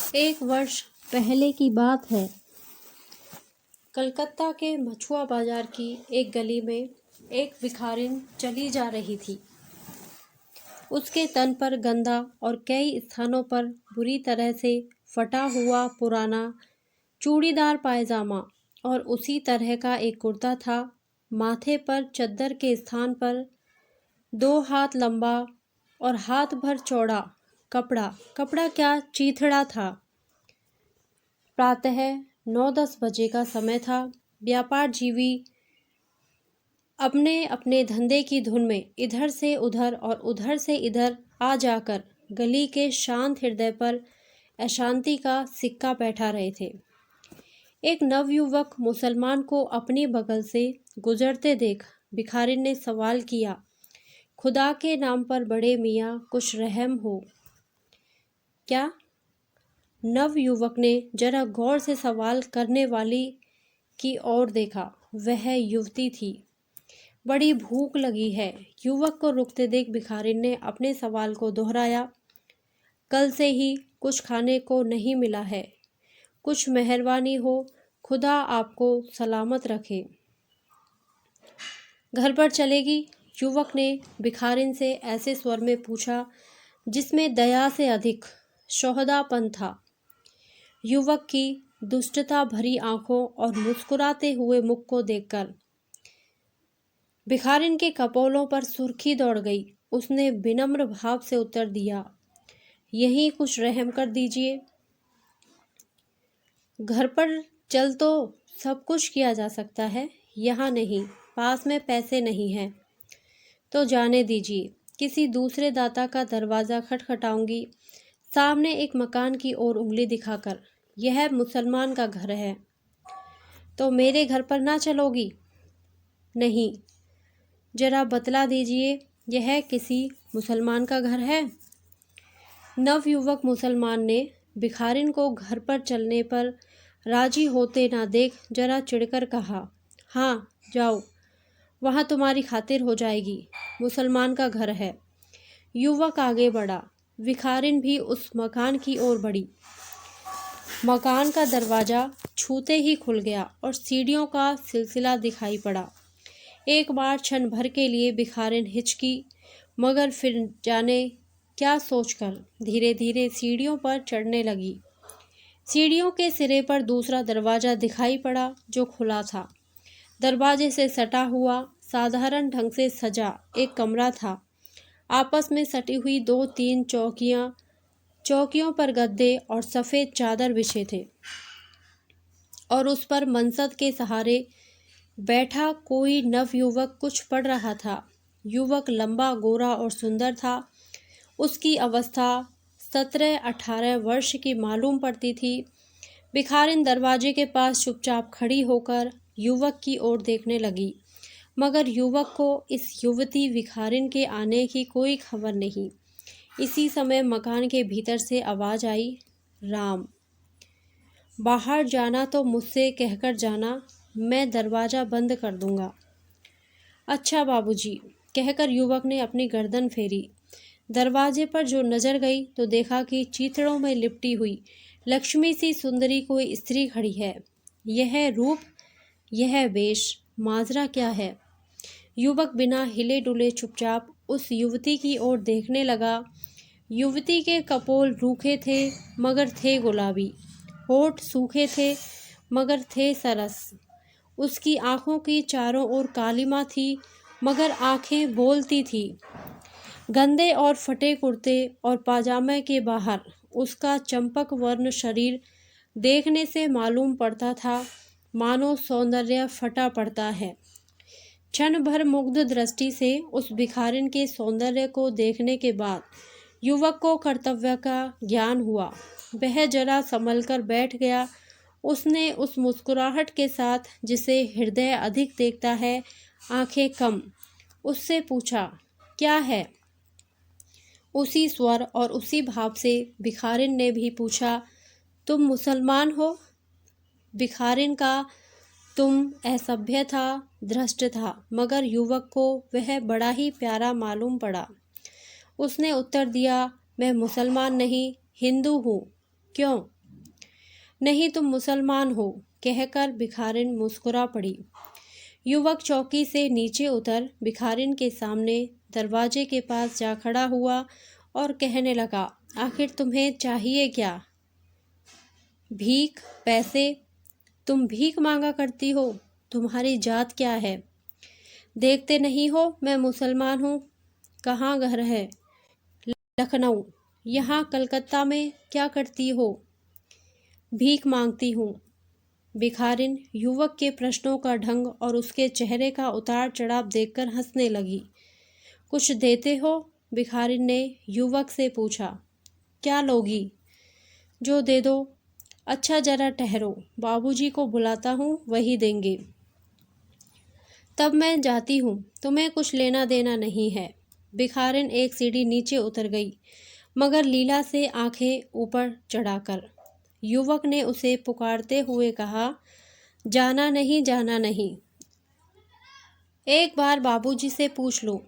एक वर्ष पहले की बात है। कलकत्ता के मछुआ बाजार की एक गली में एक भिखारिन चली जा रही थी। उसके तन पर गंदा और कई स्थानों पर बुरी तरह से फटा हुआ पुराना चूड़ीदार पायजामा और उसी तरह का एक कुर्ता था। माथे पर चद्दर के स्थान पर 2 हाथ लंबा और हाथ भर चौड़ा कपड़ा क्या चीथड़ा था। प्रातः 9-10 बजे का समय था। व्यापार जीवी अपने अपने धंधे की धुन में इधर से उधर और उधर से इधर आ जाकर गली के शांत हृदय पर अशांति का सिक्का बैठा रहे थे। एक नवयुवक मुसलमान को अपनी बगल से गुजरते देख भिखारिन ने सवाल किया, खुदा के नाम पर बड़े मियाँ कुछ रहम हो क्या? नवयुवक ने जरा गौर से सवाल करने वाली की ओर देखा। वह युवती थी। बड़ी भूख लगी है। युवक को रुकते देख भिखारिन ने अपने सवाल को दोहराया, कल से ही कुछ खाने को नहीं मिला है, कुछ मेहरबानी हो, खुदा आपको सलामत रखे। घर पर चलेगी? युवक ने भिखारिन से ऐसे स्वर में पूछा जिसमें दया से अधिक शोहदापन था। युवक की दुष्टता भरी आंखों और मुस्कुराते हुए मुख को देखकर भिखारिन के कपोलों पर सुर्खी दौड़ गई। उसने विनम्र भाव से उत्तर दिया, यही कुछ रहम कर दीजिए। घर पर चल तो सब कुछ किया जा सकता है, यहाँ नहीं, पास में पैसे नहीं हैं तो जाने दीजिए। किसी दूसरे दाता का दरवाज़ा खटखटाऊंगी। सामने एक मकान की ओर उंगली दिखाकर, यह मुसलमान का घर है। तो मेरे घर पर ना चलोगी? नहीं, जरा बतला दीजिए, यह किसी मुसलमान का घर है? नवयुवक मुसलमान ने भिखारिन को घर पर चलने पर राजी होते ना देख जरा चिढ़कर कहा, हाँ जाओ, वहाँ तुम्हारी खातिर हो जाएगी, मुसलमान का घर है। युवक आगे बढ़ा। भिखारिन भी उस मकान की ओर बढ़ी। मकान का दरवाज़ा छूते ही खुल गया और सीढ़ियों का सिलसिला दिखाई पड़ा। एक बार क्षण भर के लिए भिखारिन हिचकी, मगर फिर जाने क्या सोचकर धीरे धीरे सीढ़ियों पर चढ़ने लगी। सीढ़ियों के सिरे पर दूसरा दरवाज़ा दिखाई पड़ा जो खुला था। दरवाजे से सटा हुआ साधारण ढंग से सजा एक कमरा था। आपस में सटी हुई 2-3 चौकियों पर गद्दे और सफ़ेद चादर बिछे थे और उस पर मनसद के सहारे बैठा कोई नवयुवक कुछ पढ़ रहा था। युवक लंबा, गोरा और सुंदर था। उसकी अवस्था 17-18 वर्ष की मालूम पड़ती थी। भिखारिन दरवाजे के पास चुपचाप खड़ी होकर युवक की ओर देखने लगी, मगर युवक को इस युवती भिखारिन के आने की कोई खबर नहीं। इसी समय मकान के भीतर से आवाज़ आई, राम, बाहर जाना तो मुझसे कहकर जाना, मैं दरवाज़ा बंद कर दूंगा। अच्छा बाबूजी, कहकर युवक ने अपनी गर्दन फेरी। दरवाजे पर जो नज़र गई तो देखा कि चीथड़ों में लिपटी हुई लक्ष्मी सी सुंदरी कोई स्त्री खड़ी है। यह रूप, यह वेश, माजरा क्या है? युवक बिना हिले डुले चुपचाप उस युवती की ओर देखने लगा। युवती के कपोल रूखे थे मगर थे गुलाबी, होठ सूखे थे मगर थे सरस। उसकी आँखों की चारों ओर कालिमा थी मगर आँखें बोलती थी। गंदे और फटे कुर्ते और पाजामे के बाहर उसका चंपक वर्ण शरीर देखने से मालूम पड़ता था मानो सौंदर्य फटा पड़ता है। क्षण भर मुग्ध दृष्टि से उस भिखारिन के सौंदर्य को देखने के बाद युवक को कर्तव्य का ज्ञान हुआ। वह जरा संभल कर बैठ गया। उसने उस मुस्कुराहट के साथ जिसे हृदय अधिक देखता है, आंखें कम, उससे पूछा, क्या है? उसी स्वर और उसी भाव से भिखारिन ने भी पूछा, तुम मुसलमान हो? भिखारिन का तुम असभ्य था, धृष्ट था, मगर युवक को वह बड़ा ही प्यारा मालूम पड़ा। उसने उत्तर दिया, मैं मुसलमान नहीं, हिंदू हूँ। क्यों, नहीं तुम मुसलमान हो, कहकर भिखारिन मुस्कुरा पड़ी। युवक चौकी से नीचे उतर भिखारिन के सामने दरवाजे के पास जा खड़ा हुआ और कहने लगा, आखिर तुम्हें चाहिए क्या? भीख? पैसे? तुम भीख मांगा करती हो? तुम्हारी जात क्या है? देखते नहीं हो मैं मुसलमान हूँ? कहाँ घर है? लखनऊ। यहाँ कलकत्ता में क्या करती हो? भीख मांगती हूँ। भिखारिन युवक के प्रश्नों का ढंग और उसके चेहरे का उतार चढ़ाव देखकर हंसने लगी। कुछ देते हो? भिखारिन ने युवक से पूछा। क्या लोगी? जो दे दो। अच्छा जरा ठहरो, बाबूजी को बुलाता हूँ, वही देंगे। तब मैं जाती हूँ, तुम्हें कुछ लेना देना नहीं है। भिखारिन एक सीढ़ी नीचे उतर गई, मगर लीला से आंखें ऊपर चढ़ाकर। युवक ने उसे पुकारते हुए कहा, जाना नहीं, जाना नहीं। एक बार बाबूजी से पूछ लो,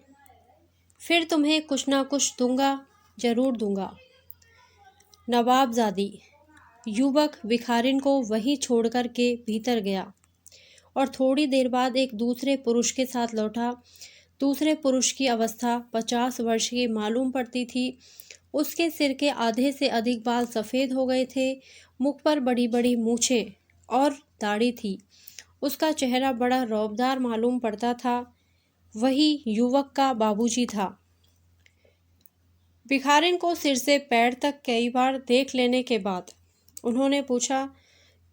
फिर तुम्हें कुछ ना कुछ दूंगा, जरूर दूंगा। नवाबजादी। युवक भिखारिन को वहीं छोड़कर के भीतर गया और थोड़ी देर बाद एक दूसरे पुरुष के साथ लौटा। दूसरे पुरुष की अवस्था 50 वर्ष की मालूम पड़ती थी। उसके सिर के आधे से अधिक बाल सफ़ेद हो गए थे। मुख पर बड़ी बड़ी मूछें और दाढ़ी थी। उसका चेहरा बड़ा रौबदार मालूम पड़ता था। वही युवक का बाबूजी था। भिखारिन को सिर से पैर तक कई बार देख लेने के बाद उन्होंने पूछा,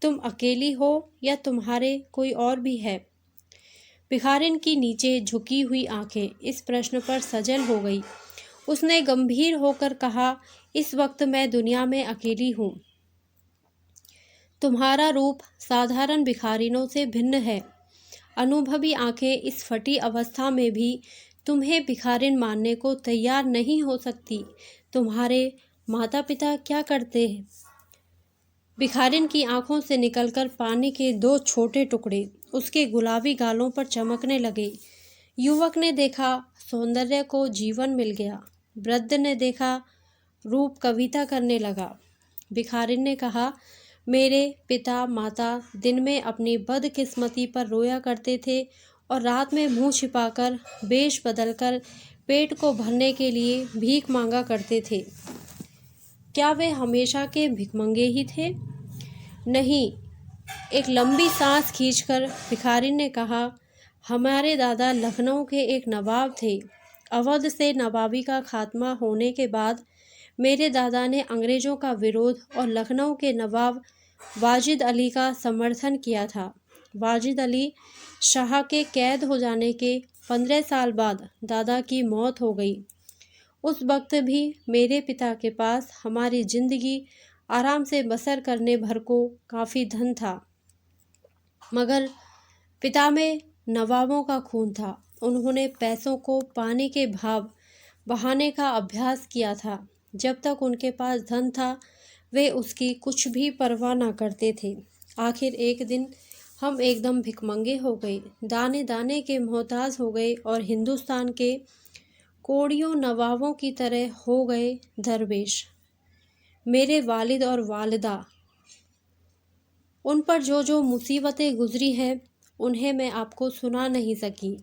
तुम अकेली हो या तुम्हारे कोई और भी है? भिखारिन की नीचे झुकी हुई आंखें इस प्रश्न पर सजल हो गई। उसने गंभीर होकर कहा, इस वक्त मैं दुनिया में अकेली हूँ। तुम्हारा रूप साधारण भिखारिनों से भिन्न है। अनुभवी आंखें इस फटी अवस्था में भी तुम्हें भिखारिन मानने को तैयार नहीं हो सकती। तुम्हारे माता पिता क्या करते हैं? भिखारिन की आंखों से निकलकर पानी के 2 छोटे टुकड़े उसके गुलाबी गालों पर चमकने लगे। युवक ने देखा सौंदर्य को जीवन मिल गया। वृद्ध ने देखा रूप कविता करने लगा। भिखारिन ने कहा, मेरे पिता माता दिन में अपनी बदकिस्मती पर रोया करते थे और रात में मुंह छिपाकर वेश बदलकर पेट को भरने के लिए भीख मांगा करते थे। क्या वे हमेशा के भिखमंगे ही थे? नहीं। एक लंबी सांस खींचकर भिखारिन ने कहा, हमारे दादा लखनऊ के एक नवाब थे। अवध से नवाबी का खात्मा होने के बाद मेरे दादा ने अंग्रेज़ों का विरोध और लखनऊ के नवाब वाजिद अली का समर्थन किया था। वाजिद अली शाह के कैद हो जाने के 15 साल बाद दादा की मौत हो गई। उस वक्त भी मेरे पिता के पास हमारी जिंदगी आराम से बसर करने भर को काफ़ी धन था, मगर पिता में नवाबों का खून था। उन्होंने पैसों को पानी के भाव बहाने का अभ्यास किया था। जब तक उनके पास धन था वे उसकी कुछ भी परवाह न करते थे। आखिर एक दिन हम एकदम भिखमंगे हो गए, दाने दाने के मोहताज हो गए और हिंदुस्तान के कोड़ियों नवाबों की तरह हो गए दरवेश। मेरे वालिद और वालिदा, उन पर जो जो मुसीबतें गुजरी हैं उन्हें मैं आपको सुना नहीं सकी।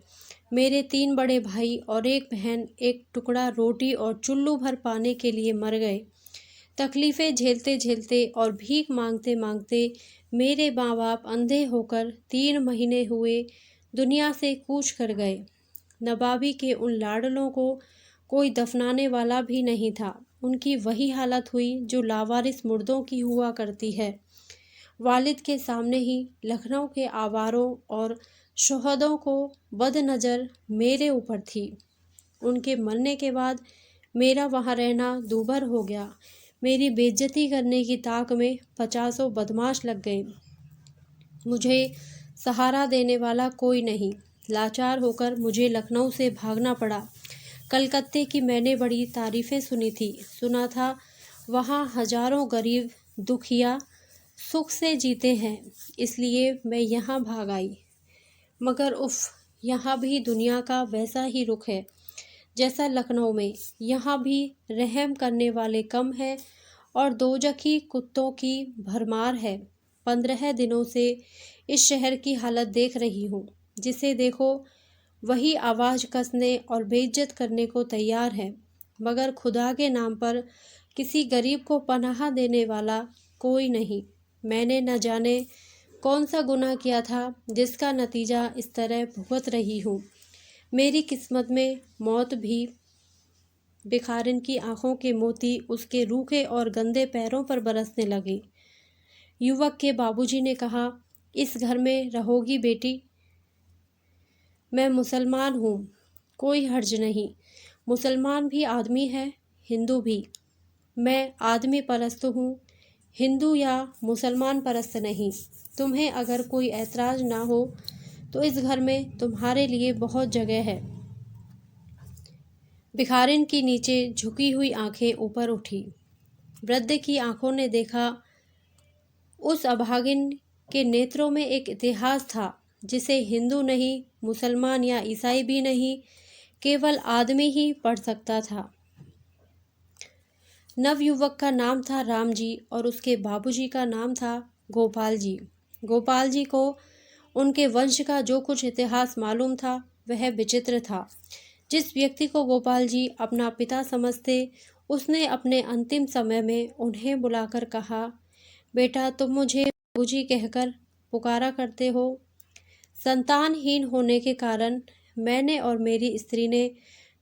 मेरे 3 बड़े भाई और एक बहन एक टुकड़ा रोटी और चुल्लू भर पाने के लिए मर गए। तकलीफ़ें झेलते झेलते और भीख मांगते मांगते मेरे माँ बाप अंधे होकर 3 महीने हुए दुनिया से कूच कर गए। नवाबी के उन लाडलों को कोई दफनाने वाला भी नहीं था। उनकी वही हालत हुई जो लावारिस मुर्दों की हुआ करती है। वालिद के सामने ही लखनऊ के आवारों और शोहदों को बदनज़र मेरे ऊपर थी। उनके मरने के बाद मेरा वहाँ रहना दूभर हो गया। मेरी बेइज्जती करने की ताक में 50 बदमाश लग गए। मुझे सहारा देने वाला कोई नहीं। लाचार होकर मुझे लखनऊ से भागना पड़ा। कलकत्ते की मैंने बड़ी तारीफ़ें सुनी थी। सुना था वहाँ हजारों गरीब दुखिया सुख से जीते हैं, इसलिए मैं यहाँ भाग आई। मगर उफ़, यहाँ भी दुनिया का वैसा ही रुख है जैसा लखनऊ में। यहाँ भी रहम करने वाले कम हैं और दोजखी कुत्तों की भरमार है। 15 दिनों से इस शहर की हालत देख रही हूँ। जिसे देखो वही आवाज़ कसने और बेइज्जत करने को तैयार है, मगर खुदा के नाम पर किसी गरीब को पनाह देने वाला कोई नहीं। मैंने न जाने कौन सा गुनाह किया था जिसका नतीजा इस तरह भुगत रही हूँ। मेरी किस्मत में मौत भी। भिखारिन की आंखों के मोती उसके रूखे और गंदे पैरों पर बरसने लगे। युवक के बाबूजी ने कहा, इस घर में रहोगी बेटी? मैं मुसलमान हूँ। कोई हर्ज नहीं। मुसलमान भी आदमी है, हिंदू भी। मैं आदमी परस्त हूँ, हिंदू या मुसलमान परस्त नहीं। तुम्हें अगर कोई ऐतराज़ ना हो तो इस घर में तुम्हारे लिए बहुत जगह है। भिखारिन की नीचे झुकी हुई आंखें ऊपर उठी। वृद्ध की आंखों ने देखा, उस अभागिन के नेत्रों में एक इतिहास था जिसे हिंदू नहीं, मुसलमान या ईसाई भी नहीं, केवल आदमी ही पढ़ सकता था। नवयुवक का नाम था राम जी और उसके बाबूजी का नाम था गोपाल जी। गोपाल जी को उनके वंश का जो कुछ इतिहास मालूम था वह विचित्र था। जिस व्यक्ति को गोपाल जी अपना पिता समझते, उसने अपने अंतिम समय में उन्हें बुलाकर कहा, बेटा तुम मुझे बाबूजी कहकर पुकारा करते हो। संतानहीन होने के कारण मैंने और मेरी स्त्री ने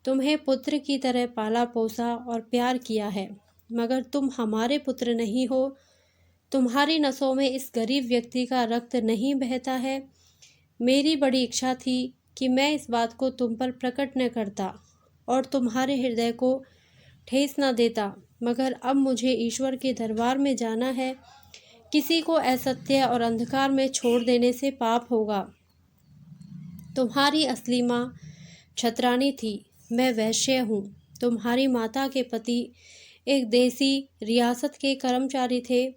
तुम्हें पुत्र की तरह पाला पोसा और प्यार किया है, मगर तुम हमारे पुत्र नहीं हो। तुम्हारी नसों में इस गरीब व्यक्ति का रक्त नहीं बहता है। मेरी बड़ी इच्छा थी कि मैं इस बात को तुम पर प्रकट न करता और तुम्हारे हृदय को ठेस न देता, मगर अब मुझे ईश्वर के दरबार में जाना है। किसी को असत्य और अंधकार में छोड़ देने से पाप होगा। तुम्हारी असली माँ छतरानी थी, मैं वैश्य हूँ। तुम्हारी माता के पति एक देसी रियासत के कर्मचारी थे।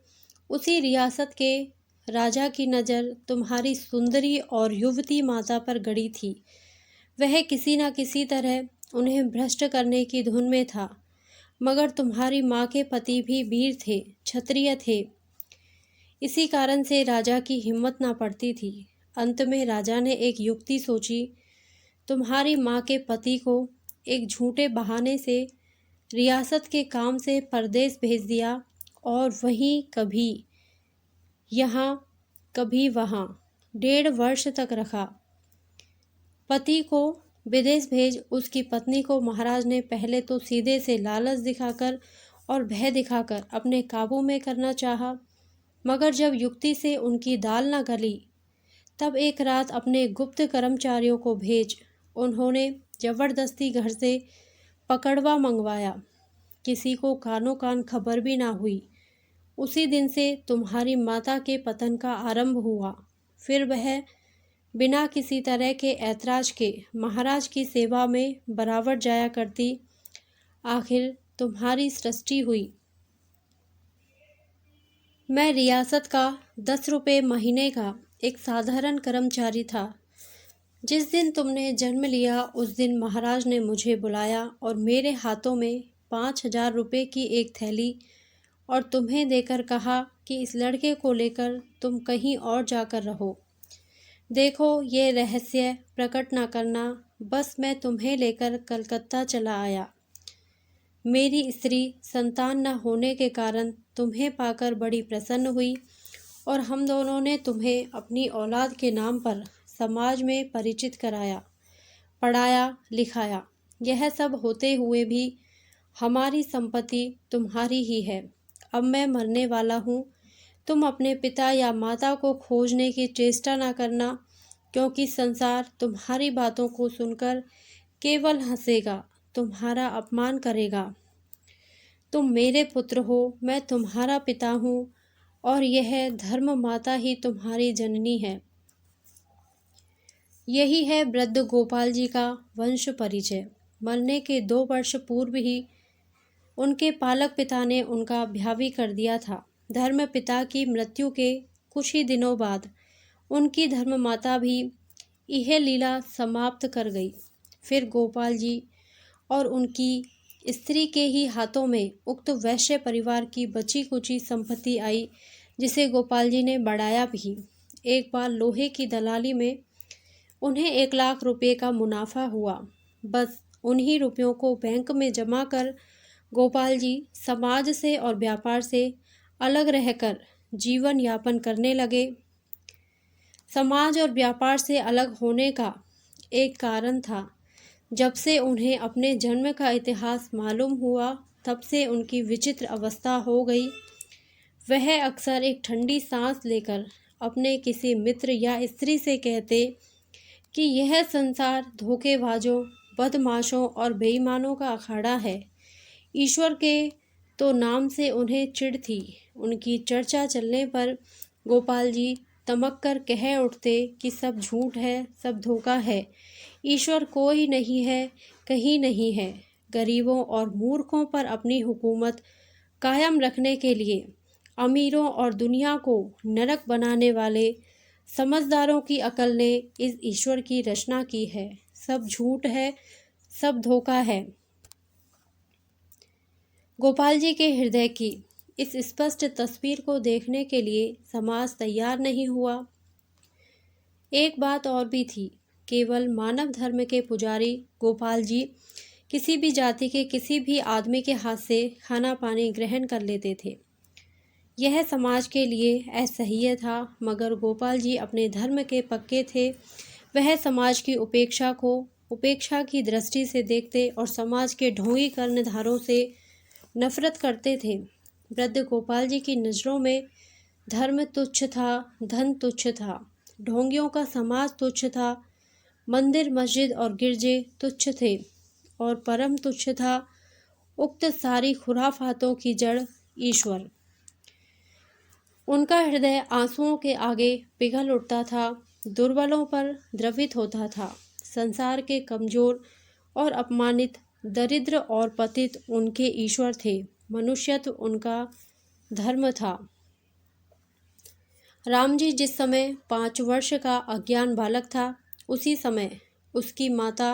उसी रियासत के राजा की नज़र तुम्हारी सुंदरी और युवती माता पर गड़ी थी। वह किसी न किसी तरह उन्हें भ्रष्ट करने की धुन में था, मगर तुम्हारी माँ के पति भी वीर थे, क्षत्रिय थे। इसी कारण से राजा की हिम्मत ना पड़ती थी। अंत में राजा ने एक युक्ति सोची। तुम्हारी माँ के पति को एक झूठे बहाने से रियासत के काम से परदेश भेज दिया और वहीं कभी यहाँ कभी वहाँ 1.5 वर्ष तक रखा। पति को विदेश भेज उसकी पत्नी को महाराज ने पहले तो सीधे से लालच दिखाकर और भय दिखाकर अपने काबू में करना चाहा, मगर जब युक्ति से उनकी दाल न गली, तब एक रात अपने गुप्त कर्मचारियों को भेज उन्होंने जबरदस्ती घर से पकड़वा मंगवाया। किसी को कानों कान खबर भी ना हुई। उसी दिन से तुम्हारी माता के पतन का आरंभ हुआ। फिर वह बिना किसी तरह के ऐतराज के महाराज की सेवा में बराबर जाया करती। आखिर तुम्हारी सृष्टि हुई। मैं रियासत का 10 रुपये महीने का एक साधारण कर्मचारी था। जिस दिन तुमने जन्म लिया उस दिन महाराज ने मुझे बुलाया और मेरे हाथों में 5,000 रुपये की एक थैली और तुम्हें देकर कहा कि इस लड़के को लेकर तुम कहीं और जाकर रहो। देखो, ये रहस्य प्रकट ना करना, बस मैं तुम्हें लेकर कलकत्ता चला आया। मेरी स्त्री संतान न होने के कारण तुम्हें पाकर बड़ी प्रसन्न हुई और हम दोनों ने तुम्हें अपनी औलाद के नाम पर समाज में परिचित कराया, पढ़ाया, लिखाया। यह सब होते हुए भी हमारी संपत्ति तुम्हारी ही है। अब मैं मरने वाला हूँ। तुम अपने पिता या माता को खोजने की चेष्टा ना करना, क्योंकि संसार तुम्हारी बातों को सुनकर केवल हंसेगा, तुम्हारा अपमान करेगा। तुम मेरे पुत्र हो, मैं तुम्हारा पिता हूँ और यह धर्म माता ही तुम्हारी जननी है। यही है वृद्ध गोपाल जी का वंश परिचय। मरने के 2 वर्ष पूर्व ही उनके पालक पिता ने उनका ब्याह भी कर दिया था। धर्म पिता की मृत्यु के कुछ ही दिनों बाद उनकी धर्म माता भी यह लीला समाप्त कर गई। फिर गोपाल जी और उनकी स्त्री के ही हाथों में उक्त वैश्य परिवार की बची कुची संपत्ति आई, जिसे गोपाल जी ने बढ़ाया भी। एक बार लोहे की दलाली में उन्हें 1 लाख रुपए का मुनाफा हुआ। बस उन्हीं रुपयों को बैंक में जमा कर गोपाल जी समाज से और व्यापार से अलग रहकर जीवन यापन करने लगे। समाज और व्यापार से अलग होने का एक कारण था, जब से उन्हें अपने जन्म का इतिहास मालूम हुआ तब से उनकी विचित्र अवस्था हो गई। वह अक्सर एक ठंडी सांस लेकर अपने किसी मित्र या स्त्री से कहते कि यह संसार धोखेबाजों, बदमाशों और बेईमानों का अखाड़ा है। ईश्वर के तो नाम से उन्हें चिढ़ थी। उनकी चर्चा चलने पर गोपाल जी तमक कर कह उठते कि सब झूठ है, सब धोखा है, ईश्वर कोई नहीं है, कहीं नहीं है। गरीबों और मूर्खों पर अपनी हुकूमत कायम रखने के लिए अमीरों और दुनिया को नरक बनाने वाले समझदारों की अकल ने इस ईश्वर की रचना की है। सब झूठ है, सब धोखा है। गोपाल जी के हृदय की इस स्पष्ट तस्वीर को देखने के लिए समाज तैयार नहीं हुआ। एक बात और भी थी, केवल मानव धर्म के पुजारी गोपाल जी किसी भी जाति के किसी भी आदमी के हाथ से खाना पानी ग्रहण कर लेते थे। यह समाज के लिए असह्य था, मगर गोपाल जी अपने धर्म के पक्के थे। वह समाज की उपेक्षा को उपेक्षा की दृष्टि से देखते और समाज के ढोंगी कर्णधारों से नफरत करते थे। वृद्ध गोपाल जी की नज़रों में धर्म तुच्छ था, धन तुच्छ था, ढोंगियों का समाज तुच्छ था, मंदिर मस्जिद और गिरजे तुच्छ थे और परम तुच्छ था उक्त सारी खुराफातों की जड़ ईश्वर। उनका हृदय आंसुओं के आगे पिघल उठता था, दुर्बलों पर द्रवित होता था। संसार के कमजोर और अपमानित, दरिद्र और पतित उनके ईश्वर थे। मनुष्यत्व उनका धर्म था। राम जी जिस समय 5 वर्ष का अज्ञान बालक था, उसी समय उसकी माता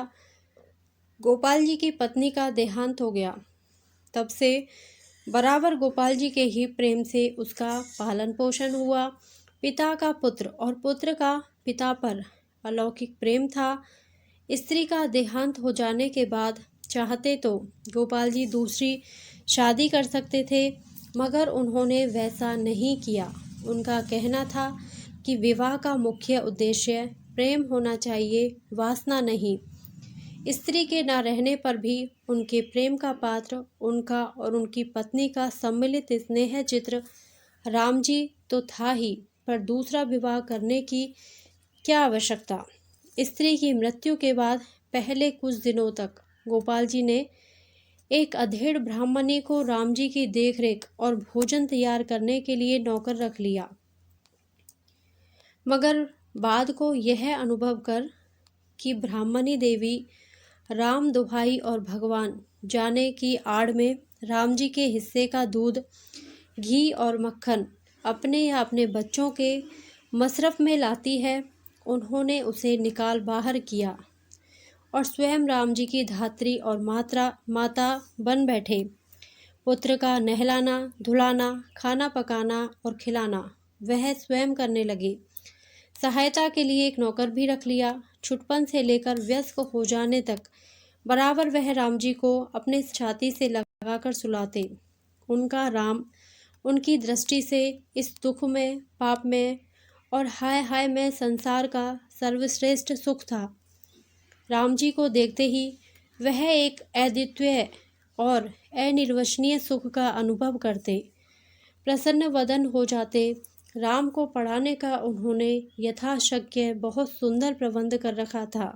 गोपाल जी की पत्नी का देहांत हो गया। तब से बराबर गोपाल जी के ही प्रेम से उसका पालन पोषण हुआ। पिता का पुत्र और पुत्र का पिता पर अलौकिक प्रेम था। स्त्री का देहांत हो जाने के बाद चाहते तो गोपाल जी दूसरी शादी कर सकते थे, मगर उन्होंने वैसा नहीं किया। उनका कहना था कि विवाह का मुख्य उद्देश्य प्रेम होना चाहिए, वासना नहीं। स्त्री के न रहने पर भी उनके प्रेम का पात्र उनका और उनकी पत्नी का सम्मिलित स्नेह चित्र राम जी तो था ही, पर दूसरा विवाह करने की क्या आवश्यकता। स्त्री की मृत्यु के बाद पहले कुछ दिनों तक गोपाल जी ने एक अधेड़ ब्राह्मणी को राम जी की देखरेख और भोजन तैयार करने के लिए नौकर रख लिया, मगर बाद को यह अनुभव कर कि ब्राह्मणी देवी राम दुहाई और भगवान जाने की आड़ में राम जी के हिस्से का दूध, घी और मक्खन अपने या अपने बच्चों के मसरफ में लाती है, उन्होंने उसे निकाल बाहर किया और स्वयं राम जी की धात्री और माता बन बैठे। पुत्र का नहलाना, धुलाना, खाना पकाना और खिलाना वह स्वयं करने लगे। सहायता के लिए एक नौकर भी रख लिया। छुटपन से लेकर वयस्क हो जाने तक बराबर वह राम जी को अपने छाती से लगाकर सुलाते। उनका राम उनकी दृष्टि से इस दुख में, पाप में और हाय हाय में संसार का सर्वश्रेष्ठ सुख था। राम जी को देखते ही वह एक अद्वितीय और अनिर्वचनीय सुख का अनुभव करते, प्रसन्न वदन हो जाते। राम को पढ़ाने का उन्होंने यथाशक्य बहुत सुंदर प्रबंध कर रखा था।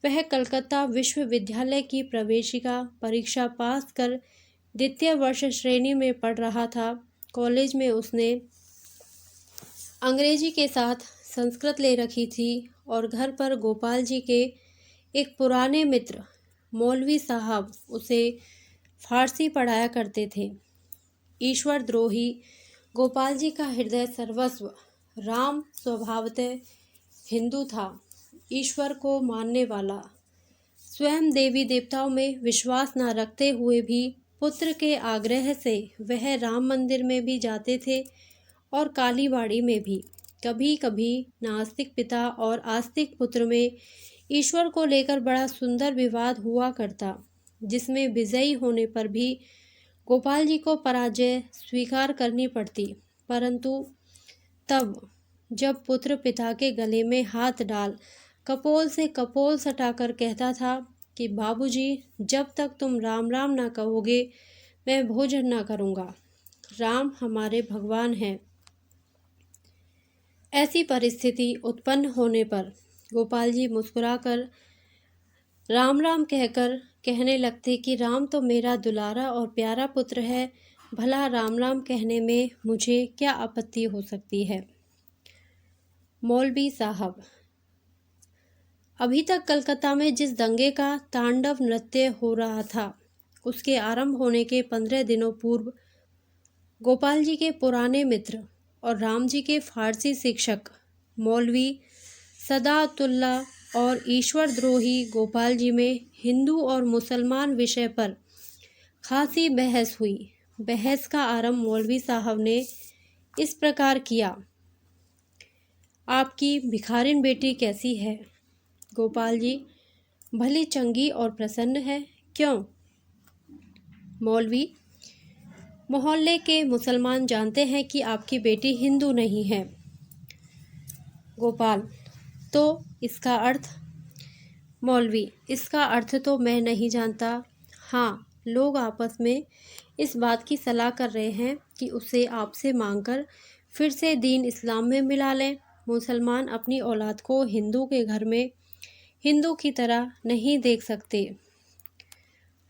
वह कलकत्ता विश्वविद्यालय की प्रवेशिका परीक्षा पास कर द्वितीय वर्ष श्रेणी में पढ़ रहा था। कॉलेज में उसने अंग्रेजी के साथ संस्कृत ले रखी थी और घर पर गोपाल जी के एक पुराने मित्र मौलवी साहब उसे फारसी पढ़ाया करते थे। ईश्वर द्रोही गोपाल जी का हृदय सर्वस्व राम स्वभावतः हिंदू था, ईश्वर को मानने वाला, स्वयं देवी देवताओं में विश्वास न रखते हुए भी पुत्र के आग्रह से वह राम मंदिर में भी जाते थे और कालीबाड़ी में भी। कभी कभी नास्तिक पिता और आस्तिक पुत्र में ईश्वर को लेकर बड़ा सुंदर विवाद हुआ करता, जिसमें विजयी होने पर भी गोपाल जी को पराजय स्वीकार करनी पड़ती। परंतु तब जब पुत्र पिता के गले में हाथ डाल कपोल से कपोल सटाकर कहता था कि बाबूजी, जब तक तुम राम राम ना कहोगे मैं भोजन ना करूँगा, राम हमारे भगवान हैं। ऐसी परिस्थिति उत्पन्न होने पर गोपाल जी मुस्कुराकर राम राम कहकर कहने लगते कि राम तो मेरा दुलारा और प्यारा पुत्र है, भला राम राम कहने में मुझे क्या आपत्ति हो सकती है। मौलवी साहब। अभी तक कलकत्ता में जिस दंगे का तांडव नृत्य हो रहा था, उसके आरंभ होने के 15 दिनों पूर्व गोपाल जी के पुराने मित्र और राम जी के फारसी शिक्षक मौलवी सदातुल्ला और ईश्वरद्रोही गोपाल जी में हिंदू और मुसलमान विषय पर खासी बहस हुई। बहस का आरंभ मौलवी साहब ने इस प्रकार किया, आपकी भिखारिन बेटी कैसी है? गोपाल जी, भली चंगी और प्रसन्न है। क्यों? मौलवी, मोहल्ले के मुसलमान जानते हैं कि आपकी बेटी हिंदू नहीं है। गोपाल, तो इसका अर्थ? मौलवी, इसका अर्थ तो मैं नहीं जानता। हाँ, लोग आपस में इस बात की सलाह कर रहे हैं कि उसे आपसे मांगकर फिर से दीन इस्लाम में मिला लें। मुसलमान अपनी औलाद को हिंदू के घर में हिंदू की तरह नहीं देख सकते।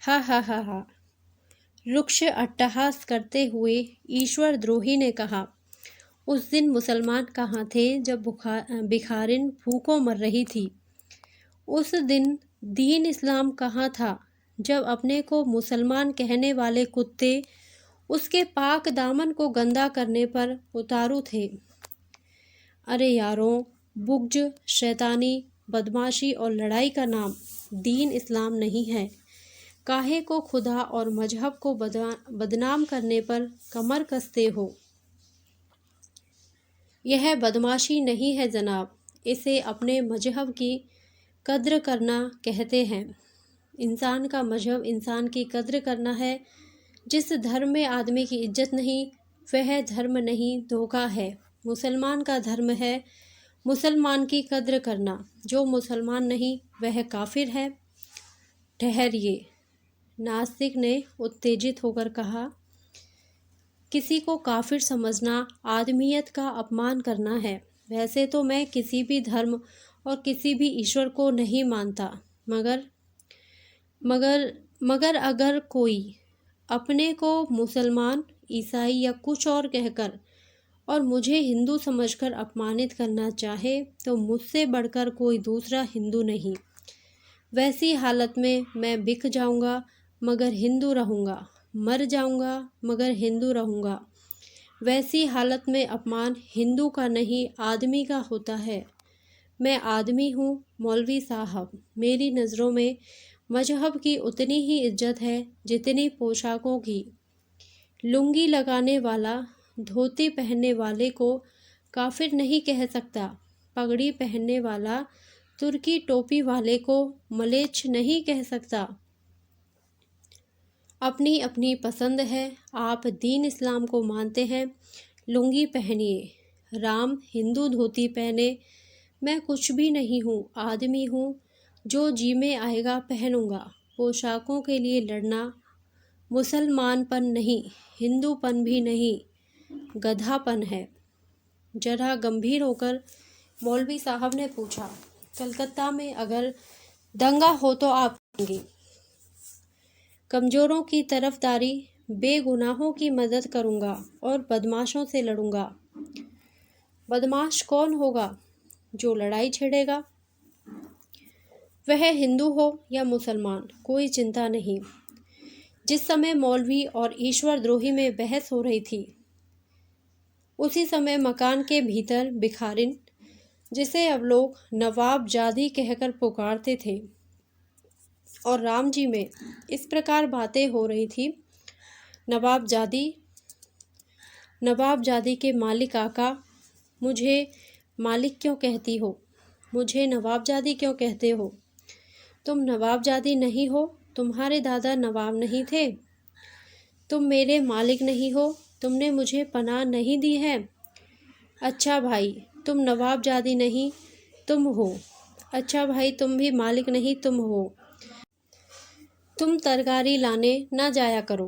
हा हा हा हा। रुक्ष अट्टहास करते हुए ईश्वर द्रोही ने कहा, उस दिन मुसलमान कहाँ थे जब भिखारिन भूखों मर रही थी? उस दिन दीन इस्लाम कहाँ था जब अपने को मुसलमान कहने वाले कुत्ते उसके पाक दामन को गंदा करने पर उतारू थे? अरे यारों, बुग़्ज़, शैतानी, बदमाशी और लड़ाई का नाम दीन इस्लाम नहीं है। काहे को खुदा और मजहब को बदनाम करने पर कमर कसते हो? यह बदमाशी नहीं है जनाब, इसे अपने मजहब की कद्र करना कहते हैं। इंसान का मजहब इंसान की कद्र करना है। जिस धर्म में आदमी की इज्जत नहीं, वह धर्म नहीं, धोखा है। मुसलमान का धर्म है मुसलमान की कद्र करना। जो मुसलमान नहीं वह काफिर है। ठहरिए, नास्तिक ने उत्तेजित होकर कहा, किसी को काफिर समझना आदमियत का अपमान करना है। वैसे तो मैं किसी भी धर्म और किसी भी ईश्वर को नहीं मानता, मगर मगर मगर अगर कोई अपने को मुसलमान, ईसाई या कुछ और कहकर और मुझे हिंदू समझकर अपमानित करना चाहे तो मुझसे बढ़कर कोई दूसरा हिंदू नहीं। वैसी हालत में मैं बिक जाऊंगा मगर हिंदू रहूंगा, मर जाऊंगा मगर हिंदू रहूंगा। वैसी हालत में अपमान हिंदू का नहीं, आदमी का होता है। मैं आदमी हूँ मौलवी साहब। मेरी नज़रों में मजहब की उतनी ही इज्जत है जितनी पोशाकों की। लुंगी लगाने वाला धोती पहनने वाले को काफिर नहीं कह सकता। पगड़ी पहनने वाला तुर्की टोपी वाले को मलेच्छ नहीं कह सकता। अपनी अपनी पसंद है। आप दीन इस्लाम को मानते हैं, लुंगी पहनिए। राम हिंदू धोती पहने। मैं कुछ भी नहीं हूँ, आदमी हूँ। जो जी में आएगा पहनूंगा। पोशाकों के लिए लड़ना मुसलमानपन नहीं, हिंदूपन भी नहीं, गधापन है। जरा गंभीर होकर मौलवी साहब ने पूछा, कलकत्ता में अगर दंगा हो तो आप करेंगे? कमज़ोरों की तरफदारी, बेगुनाहों की मदद करूंगा और बदमाशों से लड़ूंगा। बदमाश कौन होगा? जो लड़ाई छेड़ेगा। वह हिंदू हो या मुसलमान, कोई चिंता नहीं। जिस समय मौलवी और ईश्वर द्रोही में बहस हो रही थी, उसी समय मकान के भीतर भिखारिन, जिसे अब लोग नवाब जादी कहकर पुकारते थे, और राम जी में इस प्रकार बातें हो रही थी। नवाबजादी के मालिक आका, मुझे मालिक क्यों कहती हो? मुझे नवाबजादी क्यों कहते हो? तुम नवाबजादी नहीं हो, तुम्हारे दादा नवाब नहीं थे। तुम मेरे मालिक नहीं हो, तुमने मुझे पनाह नहीं दी है। अच्छा भाई, तुम नवाबजादी नहीं, तुम हो। अच्छा भाई, तुम भी मालिक नहीं, तुम हो। तुम तरकारी लाने ना जाया करो।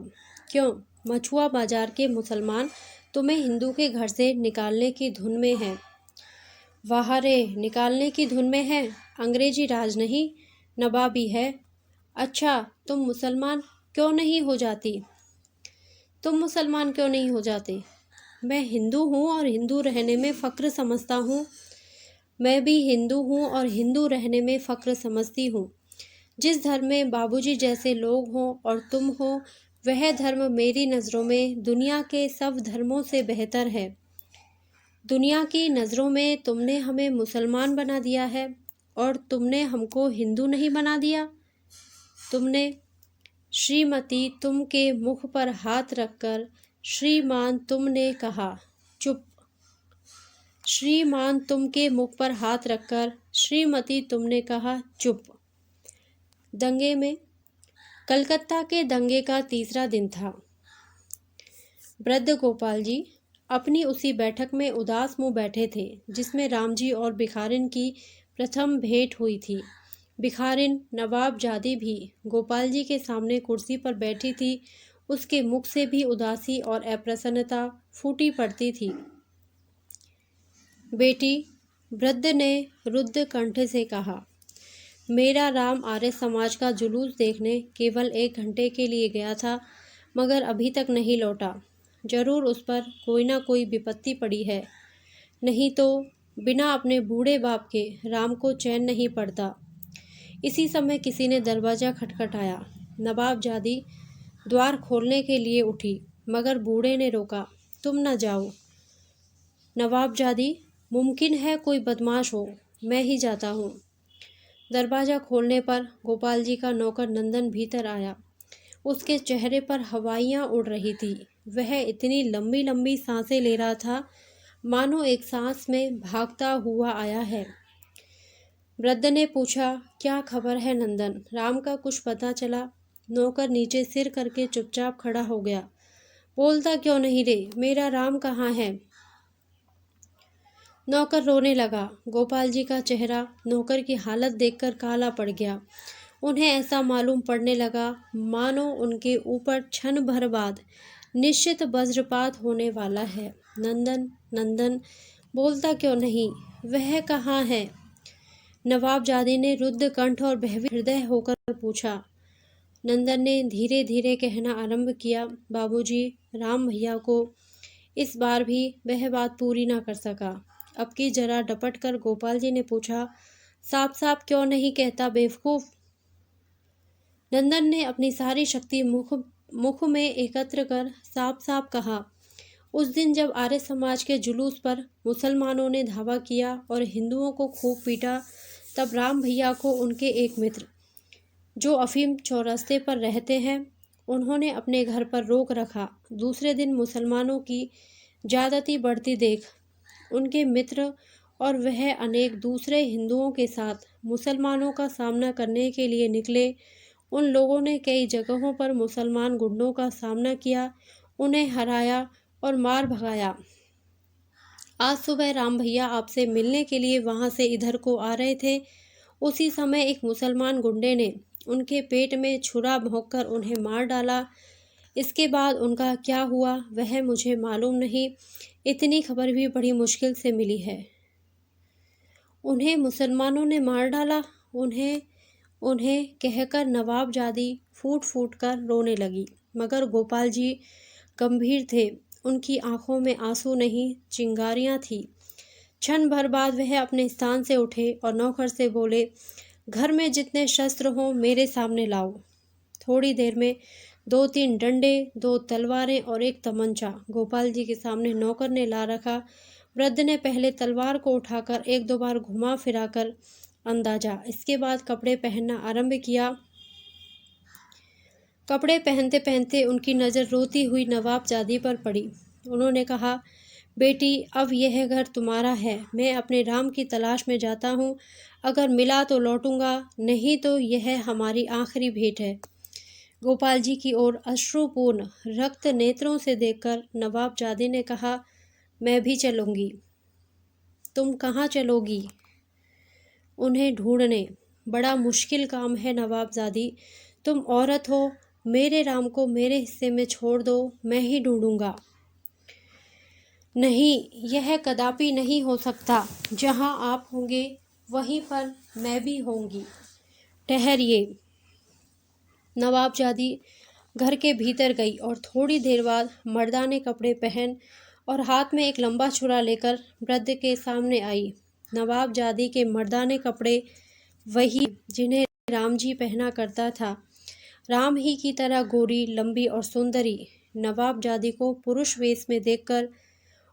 क्यों? मछुआ बाजार के मुसलमान तुम्हें हिंदू के घर से निकालने की धुन में हैं। वाह रे, निकालने की धुन में है। अंग्रेजी राज नहीं, नवाबी है। अच्छा, तुम मुसलमान क्यों नहीं हो जाती? तुम मुसलमान क्यों नहीं हो जाते? मैं हिंदू हूँ और हिंदू रहने में फ़ख्र समझता हूँ। मैं भी हिंदू हूँ और हिंदू रहने में फ़ख्र समझती हूँ। जिस धर्म में बाबूजी जैसे लोग हों और तुम हो, वह धर्म मेरी नज़रों में दुनिया के सब धर्मों से बेहतर है। दुनिया की नज़रों में तुमने हमें मुसलमान बना दिया है और तुमने हमको हिंदू नहीं बना दिया। तुमने श्रीमती तुम के मुख पर हाथ रखकर श्रीमान तुमने कहा चुप। श्रीमान तुम के मुख पर हाथ रखकर श्रीमती तुमने कहा चुप। दंगे में कलकत्ता के दंगे का तीसरा दिन था। वृद्ध गोपाल जी अपनी उसी बैठक में उदास मुँह बैठे थे जिसमें राम जी और भिखारिन की प्रथम भेंट हुई थी। भिखारिन नवाबजादी भी गोपाल जी के सामने कुर्सी पर बैठी थी। उसके मुख से भी उदासी और अप्रसन्नता फूटी पड़ती थी। बेटी, वृद्ध ने रुद्ध कंठ से कहा, मेरा राम आर्य समाज का जुलूस देखने केवल 1 घंटे के लिए गया था, मगर अभी तक नहीं लौटा। जरूर उस पर कोई ना कोई विपत्ति पड़ी है, नहीं तो बिना अपने बूढ़े बाप के राम को चैन नहीं पड़ता। इसी समय किसी ने दरवाज़ा खटखटाया। नवाबजादी द्वार खोलने के लिए उठी, मगर बूढ़े ने रोका। तुम न जाओ नवाबजादी, मुमकिन है कोई बदमाश हो, मैं ही जाता हूँ। दरवाज़ा खोलने पर गोपाल जी का नौकर नंदन भीतर आया। उसके चेहरे पर हवाइयाँ उड़ रही थी। वह इतनी लंबी लंबी सांसें ले रहा था मानो एक सांस में भागता हुआ आया है। वृद्ध ने पूछा, क्या खबर है नंदन? राम का कुछ पता चला? नौकर नीचे सिर करके चुपचाप खड़ा हो गया। बोलता क्यों नहीं रे, मेरा राम कहाँ है? नौकर रोने लगा। गोपाल जी का चेहरा नौकर की हालत देखकर काला पड़ गया। उन्हें ऐसा मालूम पड़ने लगा मानो उनके ऊपर क्षण भर बाद निश्चित वज्रपात होने वाला है। नंदन, नंदन, बोलता क्यों नहीं? वह कहाँ है? नवाबजादी ने रुद्ध कंठ और भयभीत हृदय होकर पूछा। नंदन ने धीरे धीरे कहना आरंभ किया, बाबूजी, राम भैया को इस बार भी वह बात पूरी ना कर सका। अब की जरा डपट कर गोपाल जी ने पूछा, साफ साफ क्यों नहीं कहता बेवकूफ? नंदन ने अपनी सारी शक्ति मुख में एकत्र कर साफ साफ कहा, उस दिन जब आर्य समाज के जुलूस पर मुसलमानों ने धावा किया और हिंदुओं को खूब पीटा, तब राम भैया को उनके एक मित्र जो अफीम चौरास्ते पर रहते हैं, उन्होंने अपने घर पर रोक रखा। दूसरे दिन मुसलमानों की ज्यादती बढ़ती देख उनके मित्र और वह अनेक दूसरे हिंदुओं के साथ मुसलमानों का सामना करने के लिए निकले। उन लोगों ने कई जगहों पर मुसलमान गुंडों का सामना किया, उन्हें हराया और मार भगाया। आज सुबह राम भैया आपसे मिलने के लिए वहां से इधर को आ रहे थे। उसी समय एक मुसलमान गुंडे ने उनके पेट में छुरा भोंककर उन्हें मार डाला। इसके बाद उनका क्या हुआ वह मुझे मालूम नहीं। इतनी खबर भी बड़ी मुश्किल से मिली है। उन्हें मुसलमानों ने मार डाला? उन्हें कहकर नवाबजादी फूट फूट कर रोने लगी, मगर गोपाल जी गंभीर थे। उनकी आंखों में आंसू नहीं, चिंगारियां थी। क्षण भर बाद वह अपने स्थान से उठे और नौकर से बोले, घर में जितने शस्त्र हों मेरे सामने लाओ। थोड़ी देर में 2-3 डंडे, 2 तलवारें और एक तमंचा गोपाल जी के सामने नौकर ने ला रखा। वृद्ध ने पहले तलवार को उठाकर 1-2 बार घुमा फिराकर अंदाजा, इसके बाद कपड़े पहनना आरंभ किया। कपड़े पहनते पहनते उनकी नज़र रोती हुई नवाबजादी पर पड़ी। उन्होंने कहा, बेटी, अब यह घर तुम्हारा है। मैं अपने राम की तलाश में जाता हूँ। अगर मिला तो लौटूंगा, नहीं तो यह हमारी आखिरी भेंट है। गोपाल जी की ओर अश्रुपूर्ण रक्त नेत्रों से देखकर नवाबजादी ने कहा, मैं भी चलूंगी। तुम कहाँ चलोगी? उन्हें ढूंढने। बड़ा मुश्किल काम है नवाबजादी। तुम औरत हो, मेरे राम को मेरे हिस्से में छोड़ दो, मैं ही ढूंढूंगा। नहीं, यह कदापि नहीं हो सकता। जहाँ आप होंगे वहीं पर मैं भी होंगी। ठहरिए। नवाबजादी घर के भीतर गई और थोड़ी देर बाद मर्दाने कपड़े पहन और हाथ में एक लंबा छुरा लेकर वृद्ध के सामने आई। नवाबजादी के मर्दाने कपड़े वही जिन्हें राम जी पहना करता था। राम ही की तरह गोरी, लंबी और सुंदरी। नवाबजादी को पुरुष वेश में देखकर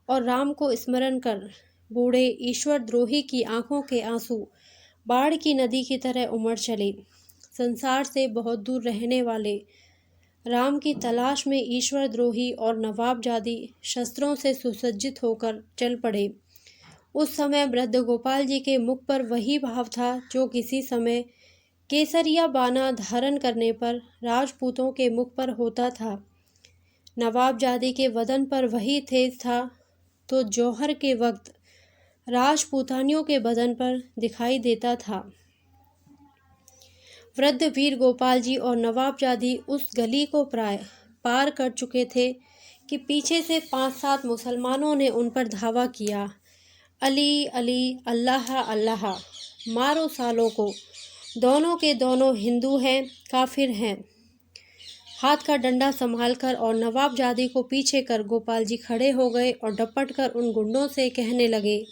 और राम को स्मरण कर बूढ़े ईश्वर द्रोही की आंखों के आंसू बाढ़ की नदी की तरह उमड़ चले। संसार से बहुत दूर रहने वाले राम की तलाश में ईश्वर द्रोही और नवाबजादी शस्त्रों से सुसज्जित होकर चल पड़े। उस समय वृद्ध गोपाल जी के मुख पर वही भाव था जो किसी समय केसरिया बाना धारण करने पर राजपूतों के मुख पर होता था। नवाबजादी के वदन पर वही तेज था तो जौहर के वक्त राजपूतानियों के बदन पर दिखाई देता था। वृद्ध वीर गोपाल जी और नवाबजादी उस गली को प्राय पार कर चुके थे कि पीछे से 5-7 मुसलमानों ने उन पर धावा किया। अली अली, अल्लाह अल्लाह, मारो सालों को, दोनों के दोनों हिंदू हैं, काफिर हैं। हाथ का डंडा संभालकर और नवाबजादी को पीछे कर गोपाल जी खड़े हो गए और डपट कर उन गुंडों से कहने लगे,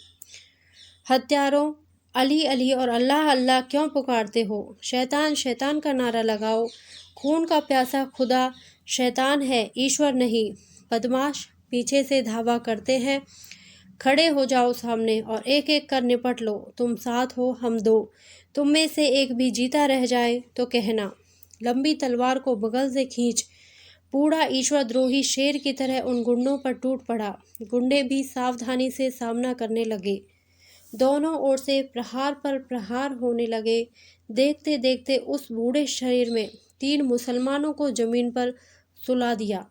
हत्यारों, अली अली और अल्लाह अल्लाह क्यों पुकारते हो? शैतान शैतान का नारा लगाओ। खून का प्यासा खुदा शैतान है, ईश्वर नहीं। बदमाश पीछे से धावा करते हैं। खड़े हो जाओ सामने और एक एक कर निपट लो। तुम 7 हो, हम 2। तुम में से एक भी जीता रह जाए तो कहना। लंबी तलवार को बगल से खींच बूढ़ा ईश्वर द्रोही शेर की तरह उन गुंडों पर टूट पड़ा। गुंडे भी सावधानी से सामना करने लगे। दोनों ओर से प्रहार पर प्रहार होने लगे। देखते देखते उस बूढ़े शरीर में 3 मुसलमानों को जमीन पर सुला दिया।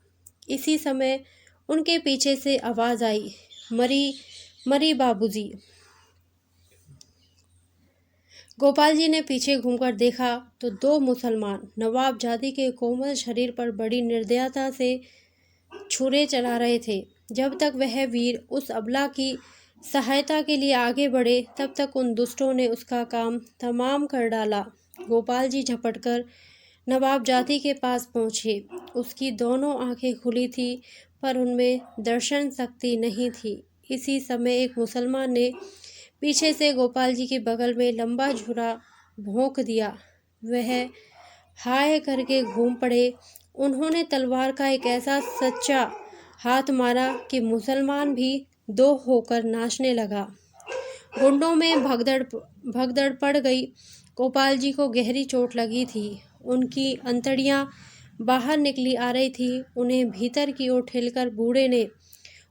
इसी समय उनके पीछे से आवाज आई, मरी मरी बाबूजी। गोपाल जी ने पीछे घूमकर देखा तो 2 मुसलमान नवाबजादी के कोमल शरीर पर बड़ी निर्दयता से छुरे चला रहे थे। जब तक वह वीर उस अबला की सहायता के लिए आगे बढ़े तब तक उन दुष्टों ने उसका काम तमाम कर डाला। गोपाल जी झपटकर नवाबजादी के पास पहुँचे। उसकी दोनों आंखें खुली थी पर उनमें दर्शन शक्ति नहीं थी। इसी समय एक मुसलमान ने पीछे से गोपाल जी के बगल में लंबा झुरा भोंक दिया। वह हाय करके घूम पड़े। उन्होंने तलवार का एक ऐसा सच्चा हाथ मारा कि मुसलमान भी 2 होकर नाचने लगा। गुंडों में भगदड़ पड़ गई। गोपाल जी को गहरी चोट लगी थी। उनकी अंतड़ियां बाहर निकली आ रही थी। उन्हें भीतर की ओर ठेलकर बूढ़े ने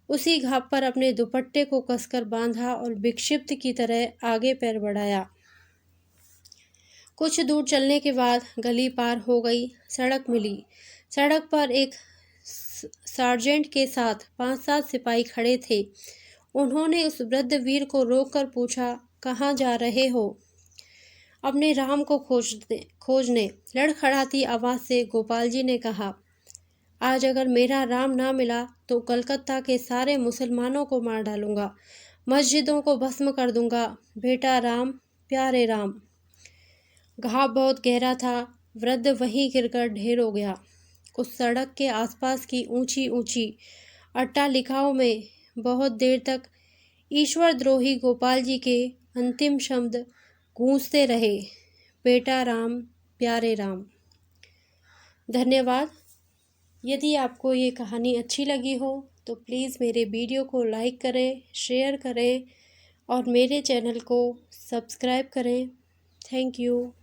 उसी घाव पर अपने दुपट्टे को कसकर बांधा और विक्षिप्त की तरह आगे पैर बढ़ाया। कुछ दूर चलने के बाद गली पार हो गई। सड़क मिली। सड़क पर एक सार्जेंट के साथ 5-7 सिपाही खड़े थे। उन्होंने उस वृद्ध वीर को रोककर पूछा, कहाँ जा रहे हो? अपने राम को खोजने लड़खड़ाती आवाज़ से गोपाल जी ने कहा, आज अगर मेरा राम ना मिला तो कलकत्ता के सारे मुसलमानों को मार डालूंगा, मस्जिदों को भस्म कर दूंगा। बेटा राम, प्यारे राम। घाव बहुत गहरा था। वृद्ध वहीं गिरकर ढेर हो गया। उस सड़क के आसपास की ऊंची ऊंची अट्टालिकाओं में बहुत देर तक ईश्वर द्रोही गोपाल जी के अंतिम शब्द गूंजते रहे, बेटा राम, प्यारे राम। धन्यवाद। यदि आपको ये कहानी अच्छी लगी हो तो प्लीज़ मेरे वीडियो को लाइक करें, शेयर करें और मेरे चैनल को सब्सक्राइब करें। Thank you.